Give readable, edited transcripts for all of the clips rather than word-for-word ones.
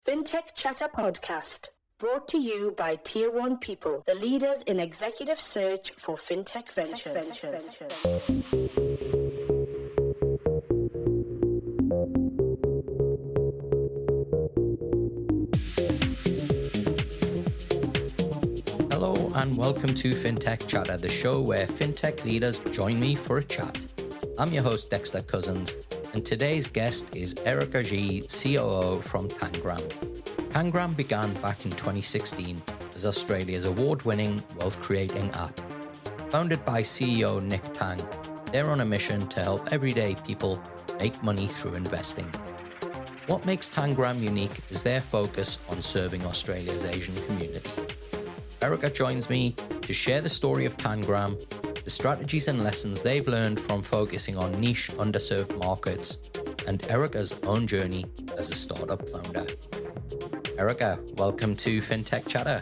Fintech Chatter Podcast, brought to you by Tier 1 People, the leaders in executive search for fintech ventures. Hello and welcome to Fintech Chatter, the show where fintech leaders join me for a chat. I'm your host, Dexter Cousins, and today's guest is Erica G, COO from Tanggram. Tanggram began back in 2016 as Australia's award-winning wealth-creating app. Founded by CEO Nick Tang, they're on a mission to help everyday people make money through investing. What makes Tanggram unique is their focus on serving Australia's Asian community. Erica joins me to share the story of Tanggram, the strategies and lessons they've learned from focusing on niche, underserved markets, and Erica's own journey as a startup founder. Erica, welcome to Fintech Chatter.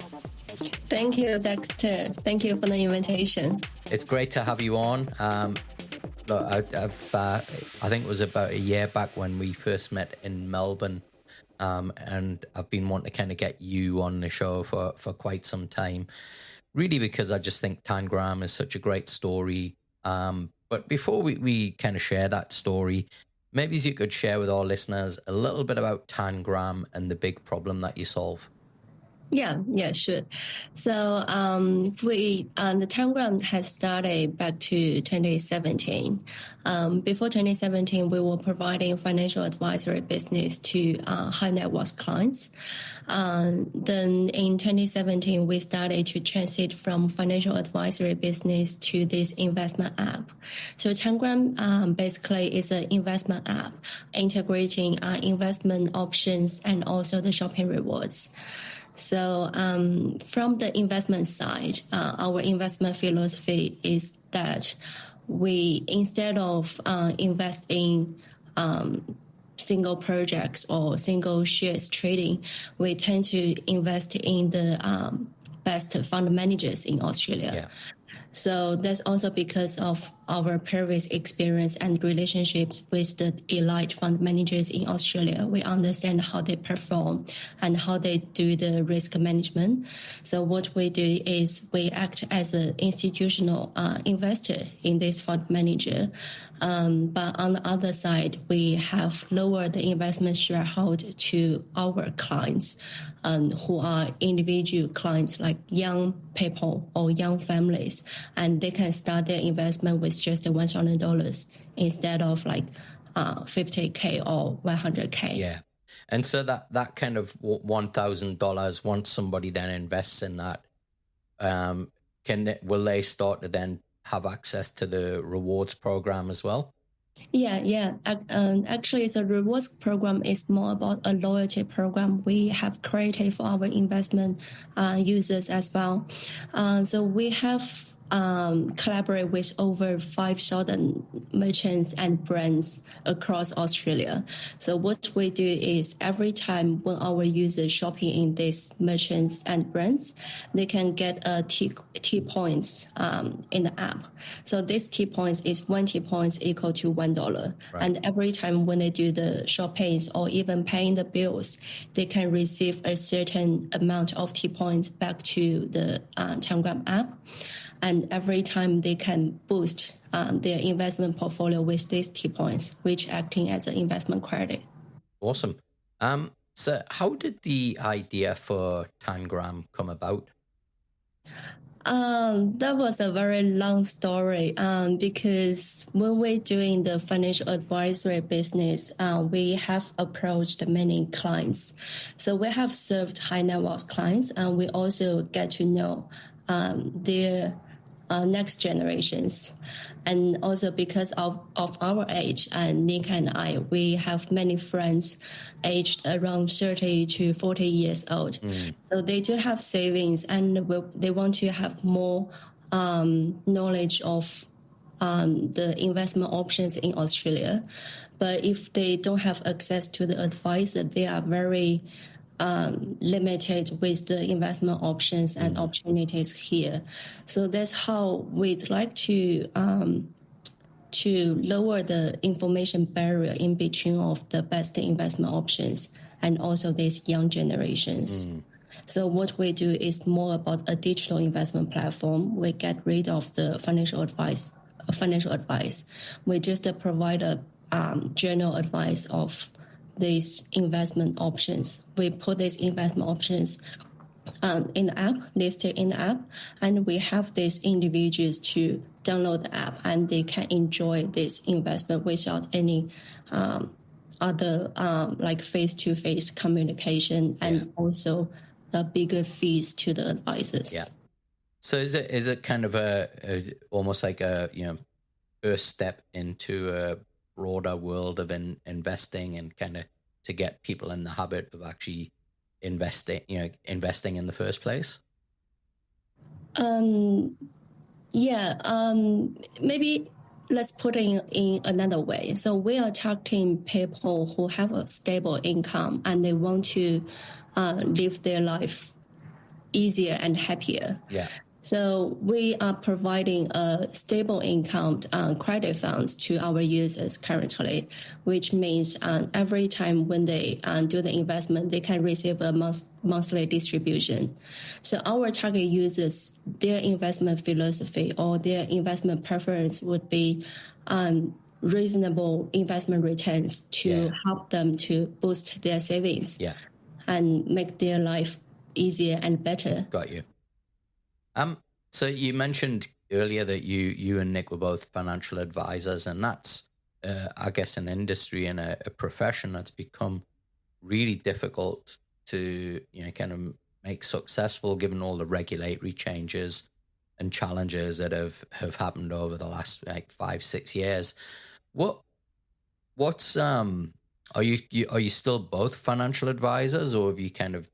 Thank you, Dexter. Thank you for the invitation. It's great to have you on. Look, I think it was about a year back when we first met in Melbourne, and I've been wanting to kind of get you on the show for quite some time. Really, because I just think Tanggram is such a great story. But before we kind of share that story, maybe you could share with our listeners a little bit about Tanggram and the big problem that you solve. Yeah, sure. So the Tanggram has started back to 2017. Before 2017, we were providing financial advisory business to high net worth clients. Then in 2017, we started to transit from financial advisory business to this investment app. So Tanggram basically is an investment app integrating investment options and also the shopping rewards. So from the investment side, our investment philosophy is that we, instead of invest in single projects or single shares trading, we tend to invest in the best fund managers in Australia. Yeah. So that's also because of our previous experience and relationships with the elite fund managers in Australia. We understand how they perform and how they do the risk management. So what we do is we act as an institutional investor in this fund manager. But on the other side, we have lowered the investment threshold to our clients who are individual clients like young people or young families, and they can start their investment with just $1,000 instead of like $50K or $100K. Yeah. And so that kind of $1,000, once somebody then invests in that, will they start to then have access to the rewards program as well? Yeah. Actually, the rewards program is more about a loyalty program we have created for our investment users as well. So we have collaborate with over 5,000 merchants and brands across Australia. So what we do is every time when our users shopping in these merchants and brands, they can get a T points in the app. So this T points is 1 T points equal to $1. Right. And every time when they do the shoppings or even paying the bills, they can receive a certain amount of T points back to the Tanggram app. And every time they can boost their investment portfolio with these T points, which acting as an investment credit. Awesome. So how did the idea for Tanggram come about? That was a very long story because when we're doing the financial advisory business, we have approached many clients. So we have served high net worth clients, and we also get to know their next generations. And also because of our age, and Nick and I, we have many friends aged around 30 to 40 years old. So they do have savings, and they want to have more knowledge of the investment options in Australia. But if they don't have access to the advisor, they are very limited with the investment options and opportunities here. So that's how we'd like to lower the information barrier in between of the best investment options and also these young generations. So what we do is more about a digital investment platform. We get rid of the financial advice. We just provide a general advice of these investment options. We put these investment options in the app, listed in the app, and we have these individuals to download the app, and they can enjoy this investment without any other like face-to-face communication, and also the bigger fees to the advisors. Yeah. So is it kind of a almost like a first step into a broader world of investing, and kind of to get people in the habit of actually investing in the first place? Maybe let's put it in another way. So we are targeting people who have a stable income and they want to live their life easier and happier. Yeah. So we are providing a stable income credit funds to our users currently, which means every time when they do the investment, they can receive a monthly distribution. So our target users, their investment philosophy or their investment preference would be reasonable investment returns to help them to boost their savings and make their life easier and better. Got you. So you mentioned earlier that you and Nick were both financial advisors, and that's, I guess, an industry and a profession that's become really difficult to, kind of make successful, given all the regulatory changes and challenges that have happened over the last 5-6 years. What's are you still both financial advisors, or have you kind of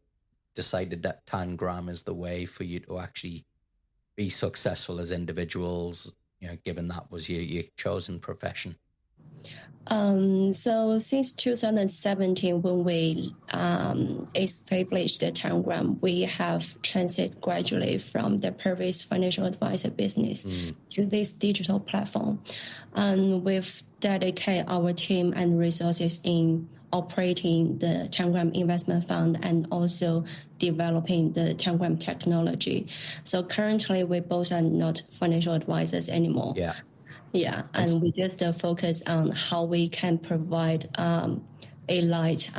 decided that Tanggram is the way for you to actually be successful as individuals, given that was your chosen profession? So since 2017, when we established the Tanggram, we have transited gradually from the previous financial advisor business to this digital platform. And we've dedicated our team and resources in operating the Tanggram investment fund and also developing the Tanggram technology. So currently, we both are not financial advisors anymore. Yeah, and we just focus on how we can provide a light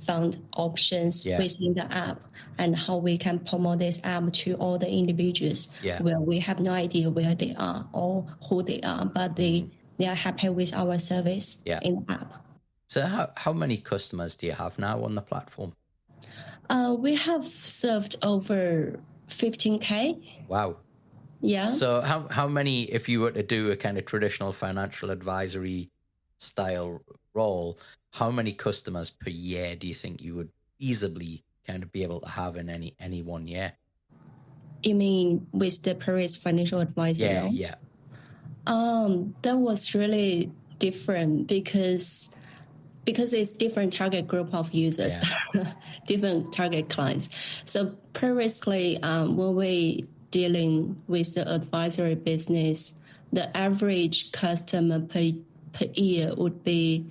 fund options within the app, and how we can promote this app to all the individuals where we have no idea where they are or who they are, but they are happy with our service in the app. So how many customers do you have now on the platform? We have served over 15K. Wow. Yeah. So how many, if you were to do a kind of traditional financial advisory style role, how many customers per year do you think you would easily kind of be able to have in any 1 year? You mean with the previous financial advisor? Yeah. That was really different because it's different target group of users, different target clients. So previously, when we dealing with the advisory business, the average customer per year would be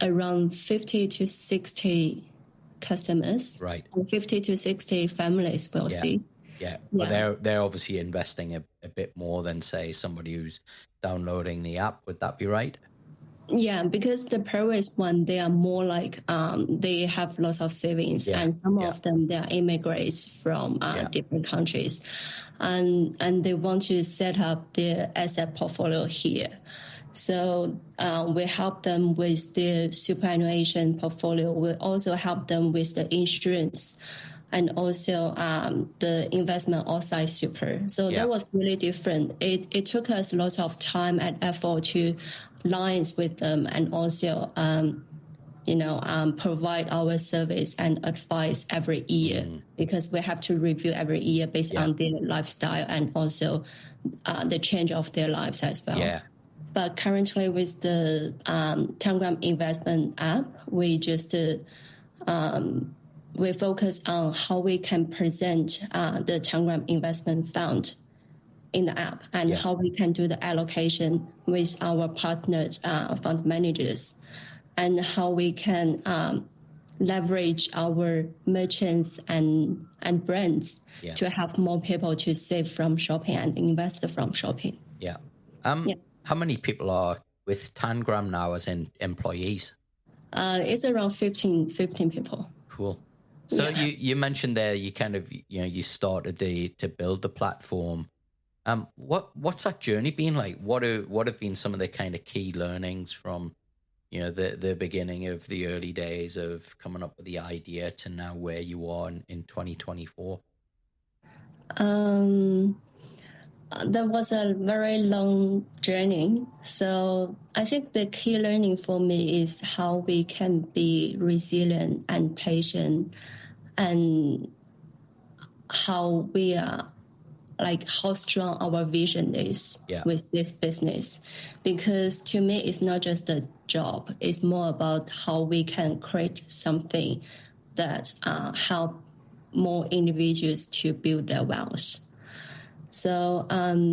around 50 to 60 customers. Right. And 50 to 60 families we'll see. Yeah, but they're obviously investing a bit more than, say, somebody who's downloading the app. Would that be right? Yeah, because the previous one, they are more like they have lots of savings, and some of them, they are immigrants from different countries, and they want to set up their asset portfolio here. So we help them with their superannuation portfolio. We also help them with the insurance and also the investment outside super. So that was really different. It took us lots of time and effort to liaise with them, and also provide our service and advice every year, because we have to review every year based on their lifestyle and also the change of their lives as well. Yeah. But currently with the Tanggram investment app, we just we focus on how we can present the Tanggram investment fund in the app, and how we can do the allocation with our partnered fund managers, and how we can leverage our merchants and brands to have more people to save from shopping and invest from shopping. Yeah. How many people are with Tanggram now as in employees? It's around 15 people. Cool. So you mentioned there you kind of, you started to build the platform. What's that journey been like? What have been some of the kind of key learnings from, the beginning of the early days of coming up with the idea to now where you are in 2024? That was a very long journey. So I think the key learning for me is how we can be resilient and patient, and how we are, like how strong our vision is with this business. Because to me, it's not just a job. It's more about how we can create something that help more individuals to build their wealth. So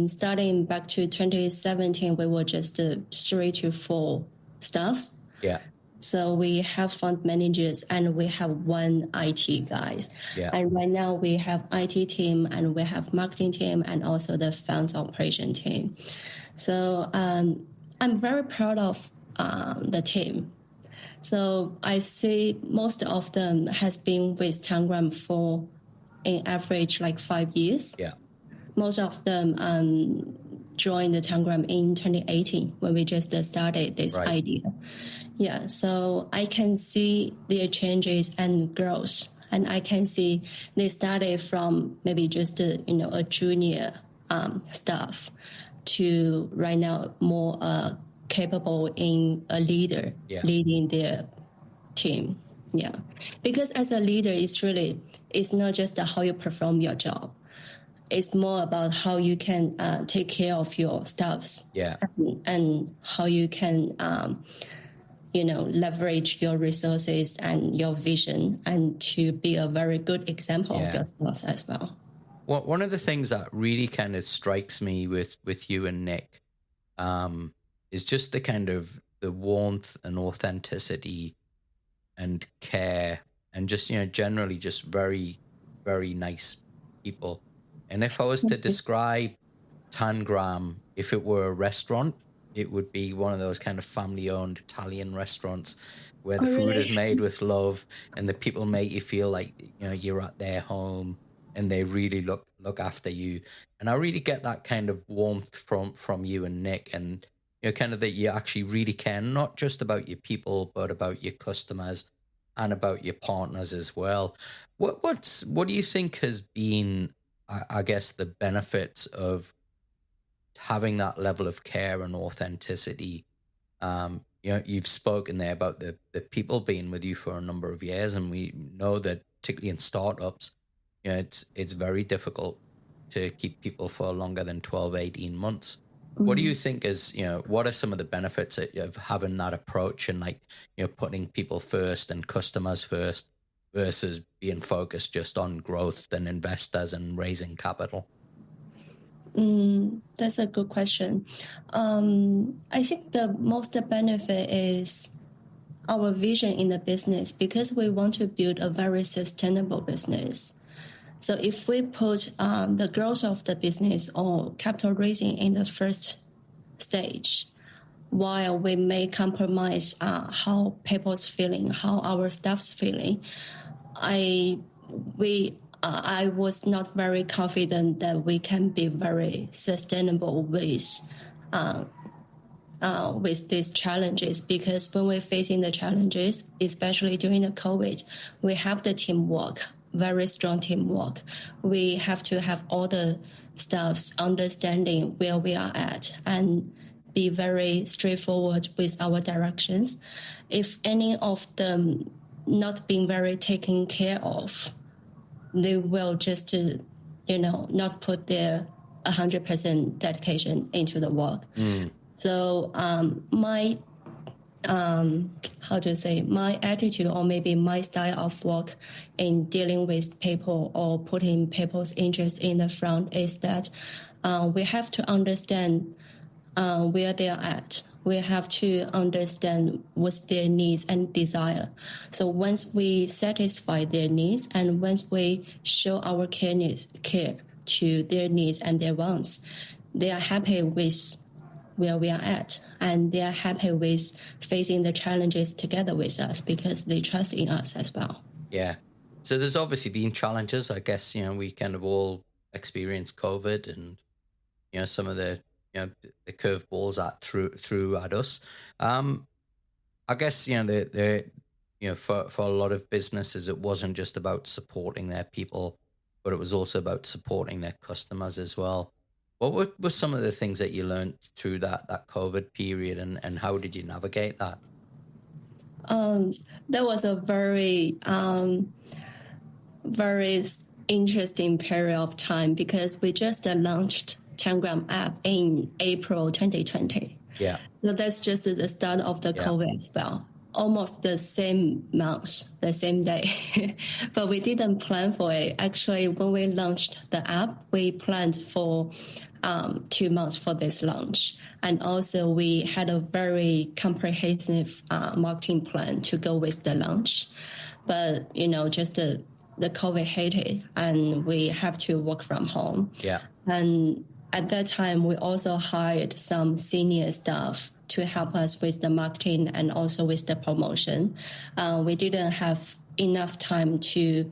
starting back to 2017, we were just 3 to 4 staffs. Yeah. So we have fund managers and we have 1 IT guys. Yeah. And right now we have IT team and we have marketing team and also the funds operation team. So I'm very proud of the team. So I see most of them has been with Tanggram for in average like 5 years. Yeah. Most of them joined the Tanggram in 2018 when we just started this idea. Yeah, so I can see their changes and growth, and I can see they started from maybe just a junior staff to right now more capable in a leader leading their team. Yeah, because as a leader, it's not just how you perform your job. It's more about how you can take care of your staffs, and how you can leverage your resources and your vision, and to be a very good example of yourself as well. Well, one of the things that really kind of strikes me with you and Nick is just the kind of the warmth and authenticity and care, and just generally just very, very nice people. And if I was to describe Tanggram, if it were a restaurant, it would be one of those kind of family-owned Italian restaurants where the food is made with love, and the people make you feel like you're at their home, and they really look after you. And I really get that kind of warmth from you and Nick, and kind of that you actually really care not just about your people, but about your customers and about your partners as well. What do you think has been, I guess, the benefits of having that level of care and authenticity? You've spoken there about the people being with you for a number of years, and we know that particularly in startups, it's very difficult to keep people for longer than 12, 18 months. Mm-hmm. What do you think is, what are some of the benefits of having that approach and putting people first and customers first versus being focused just on growth and investors and raising capital? That's a good question. I think the most benefit is our vision in the business, because we want to build a very sustainable business. So if we put the growth of the business or capital raising in the first stage, while we may compromise how people's feeling, how our staff's feeling, I was not very confident that we can be very sustainable with these challenges, because when we're facing the challenges, especially during the COVID, we have the teamwork, very strong teamwork. We have to have all the staffs understanding where we are at and be very straightforward with our directions. If any of them not being very taken care of, they will just, not put their 100% dedication into the work. So my attitude, or maybe my style of work in dealing with people or putting people's interest in the front, is that we have to understand where they are at. We have to understand what's their needs and desire. So once we satisfy their needs and once we show our care to their needs and their wants, they are happy with where we are at, and they are happy with facing the challenges together with us because they trust in us as well. Yeah. So there's obviously been challenges. I guess, we kind of all experienced COVID and, some of the, the curveballs that threw at us. I guess, for a lot of businesses, it wasn't just about supporting their people, but it was also about supporting their customers as well. What were some of the things that you learned through that COVID period, and how did you navigate that? That was a very, very interesting period of time because we just launched Tanggram app in April 2020. Yeah. So that's just the start of the COVID as well. Almost the same month, the same day. But we didn't plan for it. Actually, when we launched the app, we planned for 2 months for this launch. And also we had a very comprehensive marketing plan to go with the launch. But, just the COVID hit it and we have to work from home. Yeah. And at that time, we also hired some senior staff to help us with the marketing and also with the promotion. We didn't have enough time to,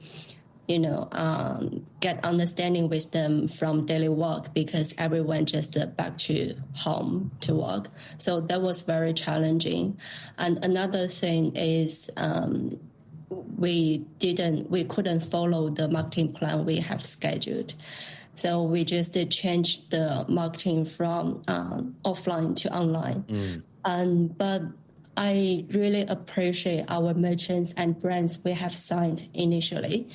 get understanding with them from daily work because everyone just back to home to work. So that was very challenging. And another thing is we couldn't follow the marketing plan we have scheduled. So we just changed the marketing from offline to online. But I really appreciate our merchants and brands we have signed initially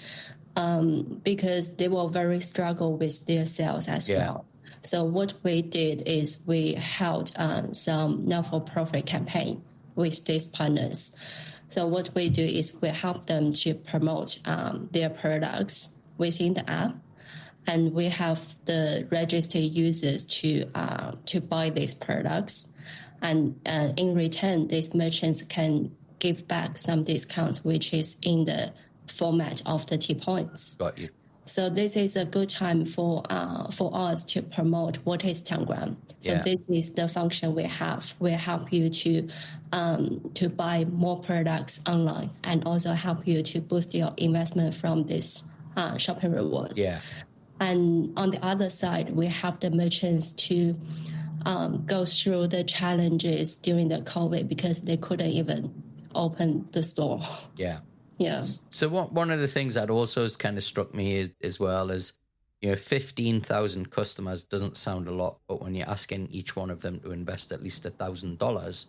because they were very struggle with their sales as well. So what we did is we held some not-for-profit campaign with these partners. So what we do is we help them to promote their products within the app. And we have the registered users to buy these products. And in return, these merchants can give back some discounts, which is in the format of the T-points. Got you. So this is a good time for us to promote what is Tanggram. So this is the function we have. We help you to buy more products online and also help you to boost your investment from this shopping rewards. Yeah. And on the other side, we have the merchants to go through the challenges during the COVID because they couldn't even open the store. Yeah. Yeah. So one of the things that also has kind of struck me as well is, 15,000 customers doesn't sound a lot, but when you're asking each one of them to invest at least $1,000,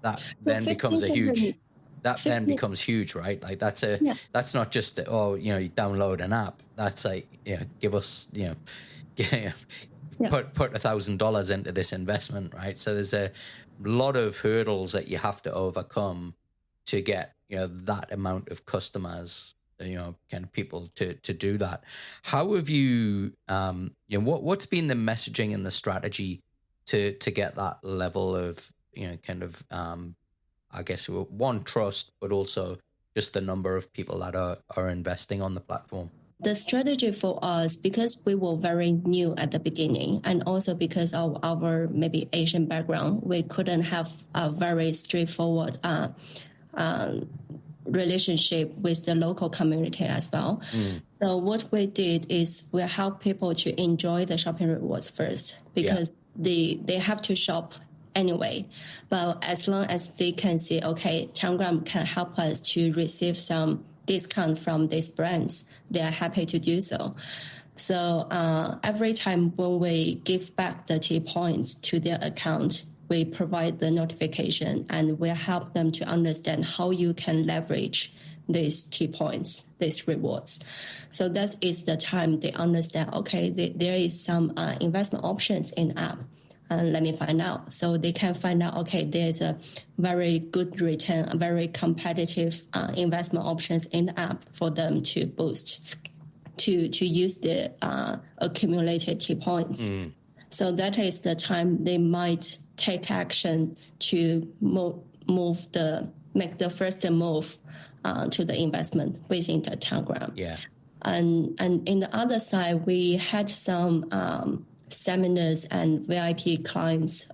that then becomes a huge. That then becomes huge, right? Like that's not just you download an app. That's like, give us, put $1,000 into this investment, right? So there's a lot of hurdles that you have to overcome to get, that amount of customers, kind of people to do that. How have you, what's been the messaging and the strategy to get that level of, I guess, one, trust, but also just the number of people that are investing on the platform? The strategy for us, because we were very new at the beginning, and also because of our maybe Asian background, we couldn't have a very straightforward relationship with the local community as well. So what we did is we help people to enjoy the shopping rewards first because they have to shop anyway. But as long as they can see, okay, Tanggram can help us to receive some discount from these brands, they are happy to do so. So every time when we give back the T-points to their account, we provide the notification and we help them to understand how you can leverage these T-points, these rewards. So that is the time they understand, okay, there is some investment options in the app. Let me find out. So they can find out, okay, there's a very good return, a very competitive investment options in the app for them to boost, to use the accumulated T-points. So that is the time they might take action to make the first move to the investment within the Tanggram. Yeah. And in the other side, we had some seminars and VIP clients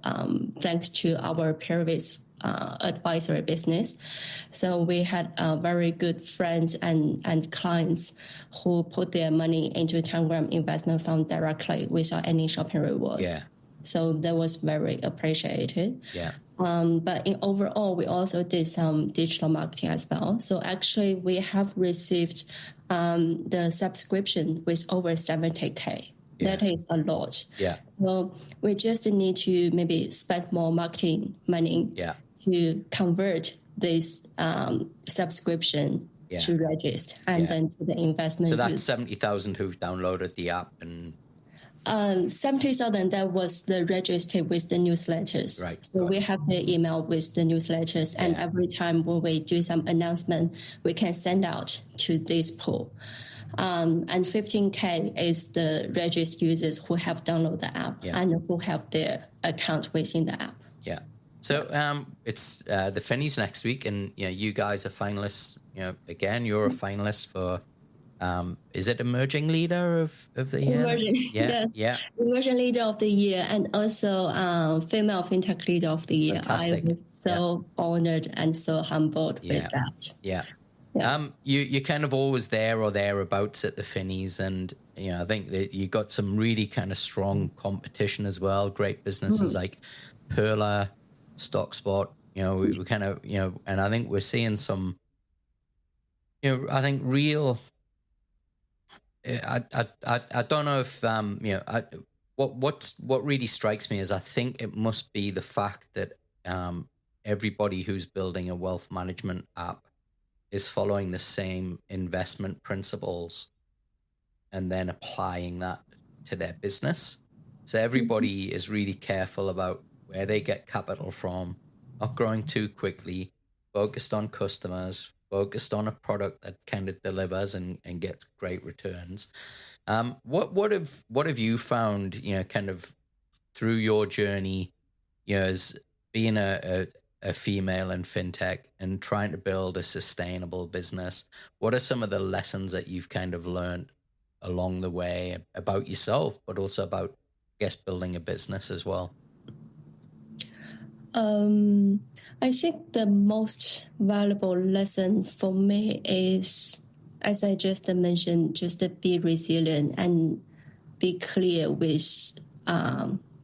thanks to our previous advisory business. So we had very good friends and clients who put their money into Tanggram investment fund directly without any shopping rewards. Yeah. So that was very appreciated. Yeah. But overall, we also did some digital marketing as well. So actually, we have received the subscription with over 70K. Yeah. That is a lot. Yeah. So we just need to maybe spend more marketing money to convert this subscription to register and then to the investment. So that's 70,000 who've downloaded the app and 70,000, that was the registered with the newsletters. Right. So we have the email with the newsletters, and every time when we do some announcement, we can send out to this pool. And 15K is the registered users who have downloaded the app and who have their account within the app. Yeah. So it's the Finnies next week, and you guys are finalists. Again, you're a finalist for. Is it Emerging Leader of the year? Yes. Emerging Leader of the Year, and also Female Fintech Leader of the Year. Fantastic. I was so honored and so humbled with that. Yeah. You're kind of always there or thereabouts at the Finnies, and I think that you got some really kind of strong competition as well. Great businesses like Perla, StockSpot. We kind of and I think we're seeing some. I think real. I don't know if what really strikes me is I think it must be the fact that everybody who's building a wealth management app is following the same investment principles and then applying that to their business. So everybody is really careful about where they get capital from, not growing too quickly, focused on customers, focused on a product that kind of delivers and gets great returns. What have you found, kind of through your journey, as being a female in fintech and trying to build a sustainable business? What are some of the lessons that you've kind of learned along the way about yourself, but also about, I guess, building a business as well? I think the most valuable lesson for me is, as I just mentioned, just to be resilient and be clear with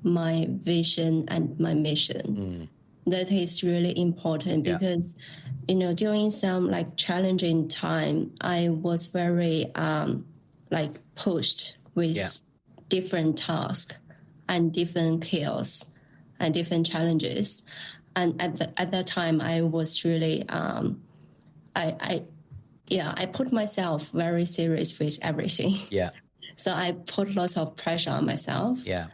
my vision and my mission. That is really important because, during some challenging time, I was very pushed with different tasks and different chaos and different challenges. And at that time, I was really, I put myself very serious with everything. Yeah. So I put lots of pressure on myself. Yeah.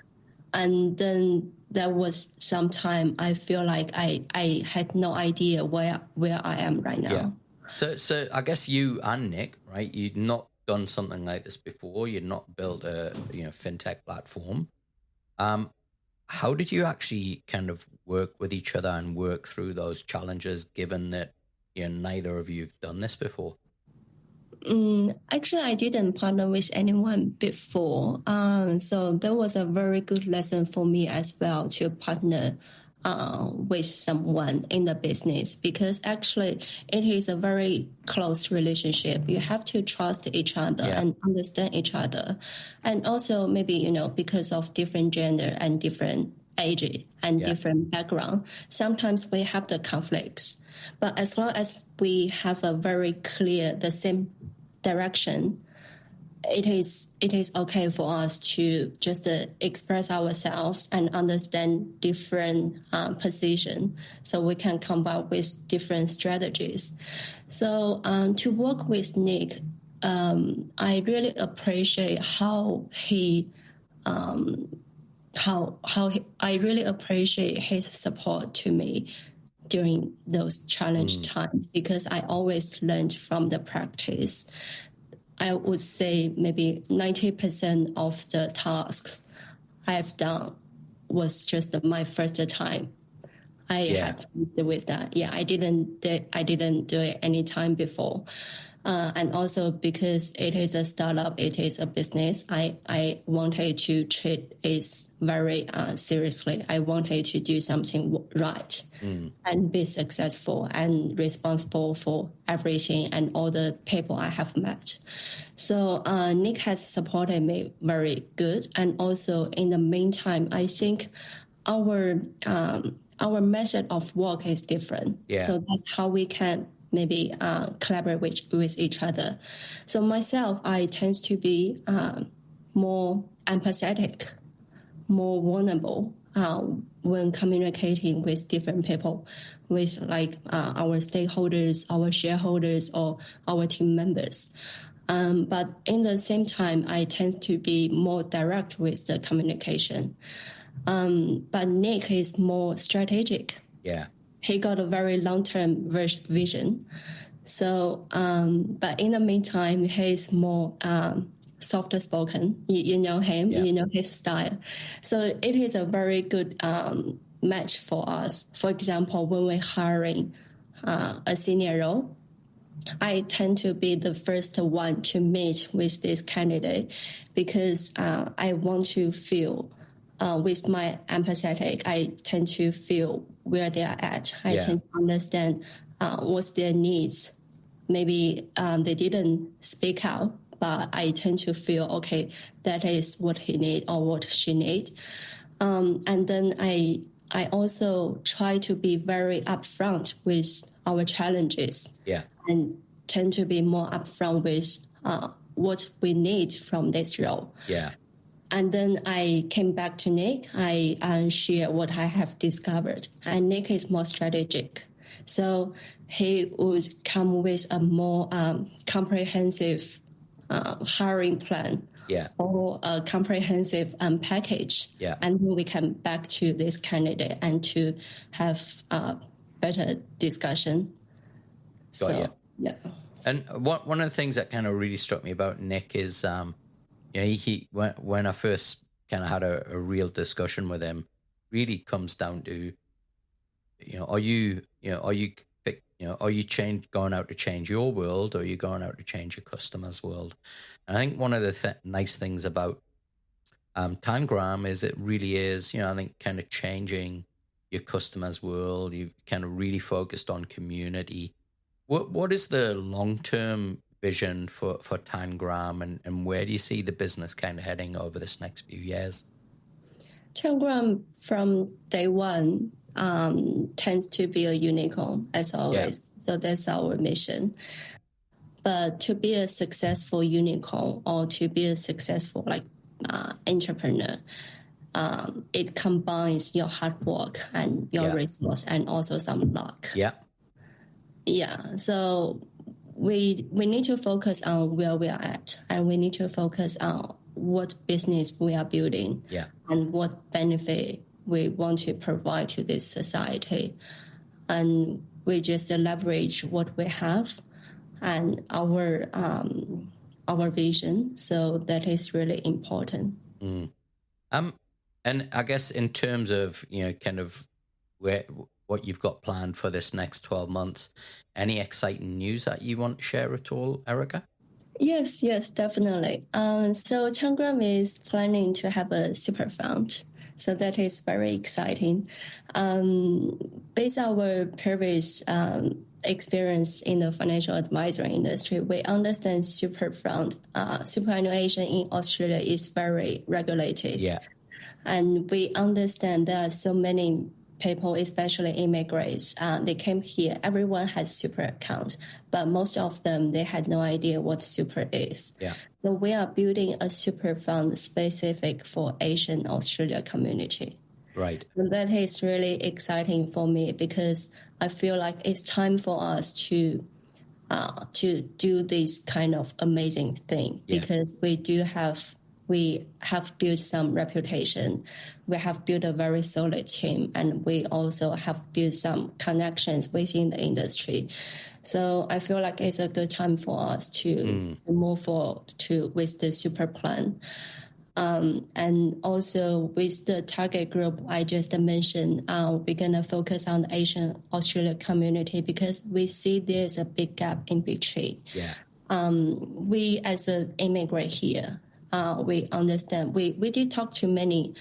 And then there was some time I feel like I had no idea where I am right now. Yeah. So I guess you and Nick, right? You'd not done something like this before. You'd not built a fintech platform. How did you actually kind of work with each other and work through those challenges, given that neither of you have done this before? Actually, I didn't partner with anyone before. So that was a very good lesson for me as well to partner with someone in the business, because actually it is a very close relationship. You have to trust each other and understand each other. And also maybe, because of different gender and different age and different background, sometimes we have the conflicts. But as long as we have a very clear, the same direction, it is okay for us to just express ourselves and understand different position, so we can come up with different strategies. So to work with Nick, I really appreciate how I really appreciate his support to me during those challenge times, because I always learned from the practice. I would say maybe 90% of the tasks I've done was just my first time. I had with that. Yeah, I didn't do it any time before. And also because it is a startup, it is a business, I wanted to treat it very seriously. I wanted to do something right and be successful and responsible for everything and all the people I have met. So Nick has supported me very good. And also in the meantime, I think our method of work is different. Yeah. So that's how we can maybe collaborate with each other. So myself, I tend to be more empathetic, more vulnerable when communicating with different people, with like our stakeholders, our shareholders, or our team members. But in the same time, I tend to be more direct with the communication. But Nick is more strategic. Yeah. He got a very long-term vision. So, but in the meantime, he's more softer spoken. You know him, you know his style. So it is a very good match for us. For example, when we're hiring a senior role, I tend to be the first one to meet with this candidate because I want to feel with my empathetic, I tend to feel where they are at. I tend to understand what's their needs. Maybe they didn't speak out, but I tend to feel, okay, that is what he needs or what she needs. And then I also try to be very upfront with our challenges. And tend to be more upfront with what we need from this role. And then I came back to Nick. I share what I have discovered. And Nick is more strategic. So he would come with a more comprehensive hiring plan or a comprehensive package. And then we come back to this candidate and to have a better discussion. And one of the things that kind of really struck me about Nick is, he when I first kind of had a real discussion with him, really comes down to, are you going out to change your world, or are you going out to change your customer's world? And I think one of the nice things about Tanggram is it really is, I think kind of changing your customer's world. You've kind of really focused on community. What is the long-term vision for Tanggram, and where do you see the business kind of heading over this next few years? Tanggram from day one tends to be a unicorn as always. So that's our mission. But to be a successful unicorn or to be a successful entrepreneur, it combines your hard work and your resource and also some luck. So we need to focus on where we are at, and we need to focus on what business we are building and what benefit we want to provide to this society. And we just leverage what we have and our vision. So that is really important. And I guess in terms of, kind of what you've got planned for this next 12 months, any exciting news that you want to share at all, Erica? Yes, definitely. So Tanggram is planning to have a super fund. So that is very exciting. Based on our previous experience in the financial advisory industry, we understand superannuation in Australia is very regulated. And we understand there are so many people, especially immigrants, they came here. Everyone has super account, but most of them, they had no idea what super is. So we are building a super fund specific for Asian Australia community. And that is really exciting for me because I feel like it's time for us to do this kind of amazing thing because we have built some reputation. We have built a very solid team, and we also have built some connections within the industry. So I feel like it's a good time for us to move forward with the super plan. And also with the target group I just mentioned, we're going to focus on the Asian Australia community because we see there's a big gap in between. Yeah. We as an immigrant here, we understand, we did talk to many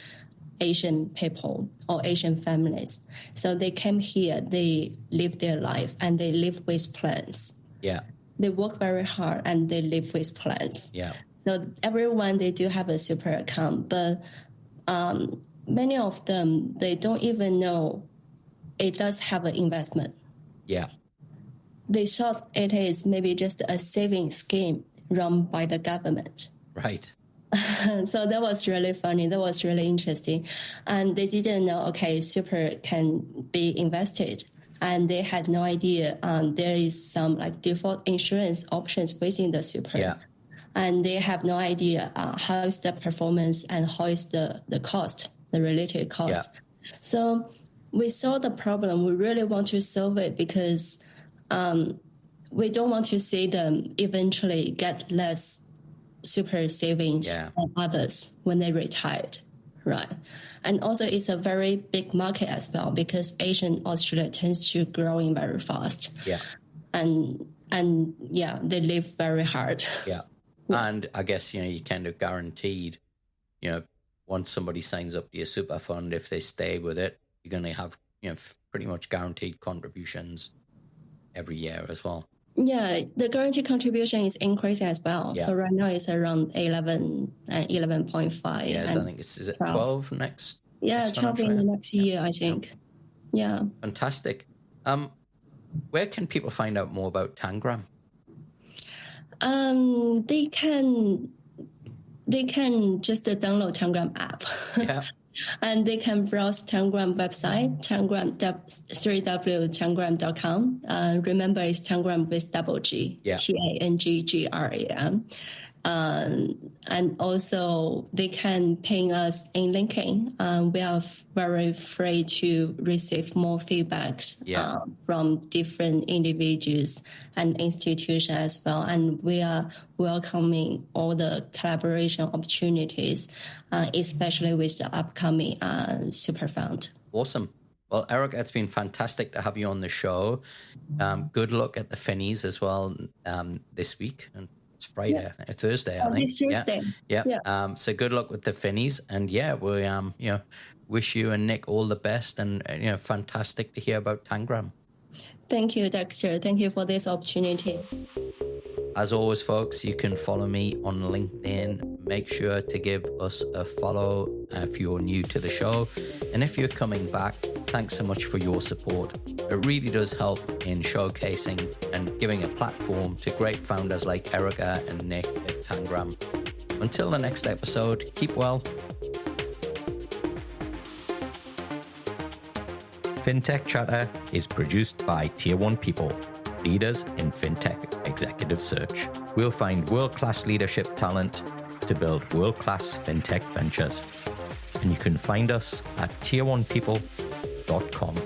Asian people or Asian families. So they came here, they live their life, and they live with plans. Yeah. They work very hard and they live with plans. Yeah. So everyone, they do have a super account, but many of them, they don't even know it does have an investment. Yeah. They thought it is maybe just a saving scheme run by the government. Right. So that was really funny. That was really interesting. And they didn't know, okay, super can be invested. And they had no idea there is some like default insurance options within the super. Yeah. And they have no idea how is the performance and how is the cost, the related cost. Yeah. So we saw the problem. We really want to solve it because we don't want to see them eventually get less super savings than others when they retired, right? And also it's a very big market as well because Asian Australia tends to growing very fast. Yeah. And yeah, they live very hard. Yeah. And I guess, you kind of guaranteed, once somebody signs up to your super fund, if they stay with it, you're going to have, pretty much guaranteed contributions every year as well. Yeah, the guaranteed contribution is increasing as well. Yeah. So right now it's around 11 and 11.5. Yes, I think is it 12 next? Yeah, 12 in the next year, I think. Yeah. Fantastic. Where can people find out more about Tanggram? They can just download Tanggram app. Yeah. And they can browse Tanggram website, www.tanggram.com. Remember, it's Tanggram with double G, Tanggram. And also, they can ping us in LinkedIn. We are very free to receive more feedbacks from different individuals and institutions as well. And we are welcoming all the collaboration opportunities, especially with the upcoming Super Fund. Awesome. Well, Erica, it's been fantastic to have you on the show. Good luck at the Finnies as well this week. And it's Friday, Thursday, I think. It's Thursday. Yeah. So good luck with the Finnies. And we wish you and Nick all the best. And fantastic to hear about Tanggram. Thank you, Dexter. Thank you for this opportunity. As always, folks, you can follow me on LinkedIn. Make sure to give us a follow if you're new to the show. And if you're coming back, thanks so much for your support. It really does help in showcasing and giving a platform to great founders like Erica and Nick at Tanggram. Until the next episode, keep well. Fintech Chatter is produced by Tier 1 people, leaders in fintech executive search. We'll find world-class leadership talent to build world-class fintech ventures. And you can find us at tier1people.com.